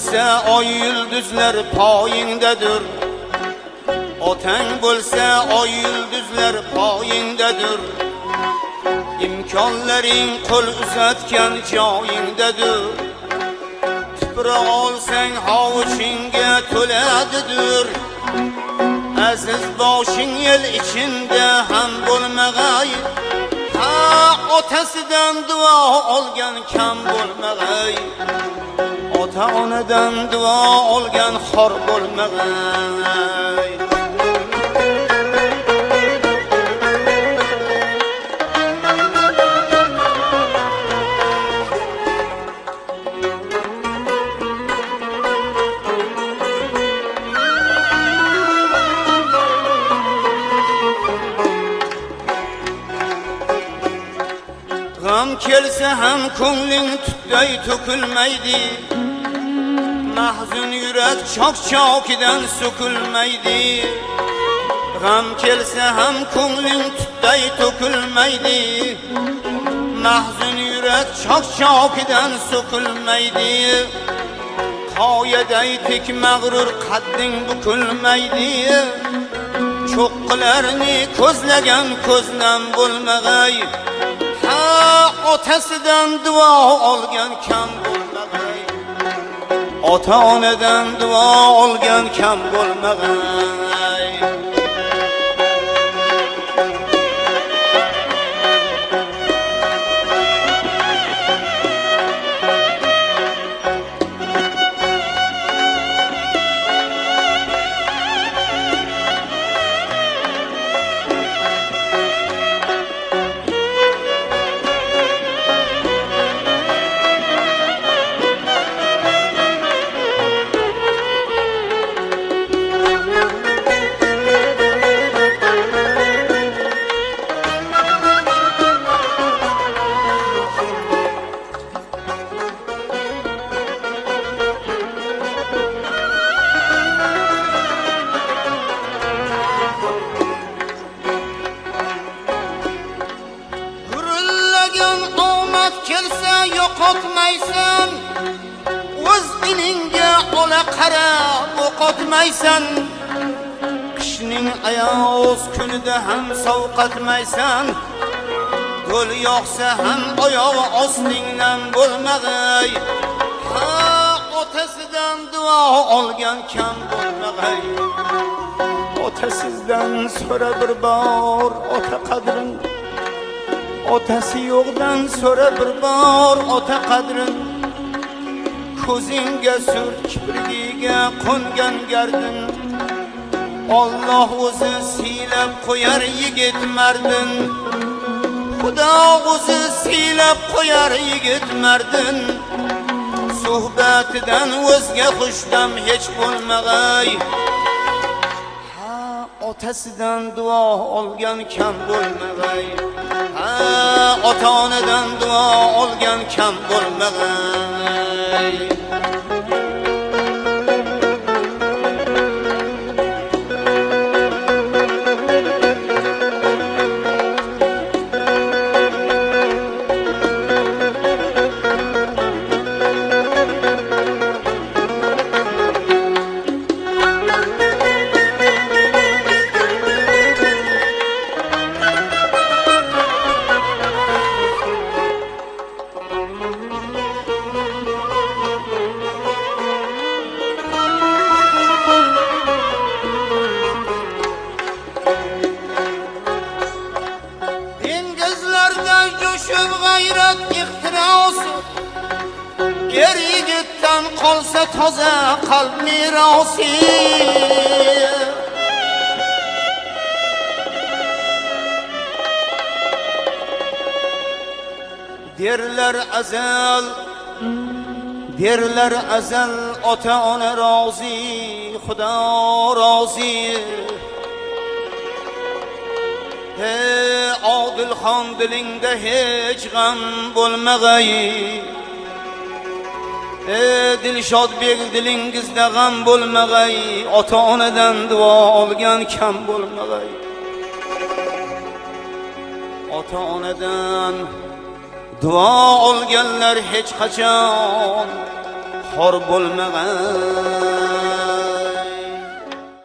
bo'lsa oy yulduzlar poyingdadir. Otang bo'lsa oy yulduzlar poyingdadir. İmkonlaring qo'l uzatgan joyingdadir. Tuproq olsang hovuchingga to'ladidir. Aziz boshing el içinde ham bo'lmag'ay. Ha, otasidan duo olgan kam bo'lmag'ay. Ota onadan duo olgan xor bo'lmag'ay. G'am kelsa ham ko'ngling tutday to'kilmaydi. Mahzun yurak chok-chokidan so'kilmaydi. G'am kelsa ham ko'ngling tutday to'kilmaydi. Mahzun yurak chok-chokidan so'kilmaydi. Qoyaday tek mag'rur qadding bukilmaydi. Cho'qqilarni ko'zlagan ko'zdan bo'lmag'ay. Otasidan duo olgan kam bo'lmag'ay. Ota onadan duo olgan kam bo'lmag'ay. Kelsa yo'qotmaysan, o'z iningga ola qarab o'qotmaysan. Qishning ayoz kunida ham sovqatmaysan. Gul yoqsa ham oyog'i ostingdan bo'lmag'ay. Ha, otasidan duo olgan kam bo'lmag'ay. Otasizdan so'ra bir bor ota qadrin. Otasi yo'qdan so'ra bir bor ota qadrin. Ko'zingga surt kiprigiga qo'ngan gardin. Alloh o'zi siylab qo'yar yigit mardin. Xudo o'zi siylab qo'yar yigit mardin. Suhbatidan o'zga xushdam hech bo'lmag'ay. Ha, otasidan duo olgan kam bo'lmag'ay. Ha, ota onadan duo olgan kam bo'lmag'ay. G'ayrat ixtirosi er yigitdan qolsa toza qalb merosi. derlar azal ota ona rozi, xudo rozi. Hey Odilxon, dilingda hech g'am bo'lmag'ay. Dilshodbek, dilingizda g'am bo'lmag'ay. Ota onadan duo olgan kam bo'lmag'ay. Ota onadan duo olganlar hech qachon xor bo'lmagan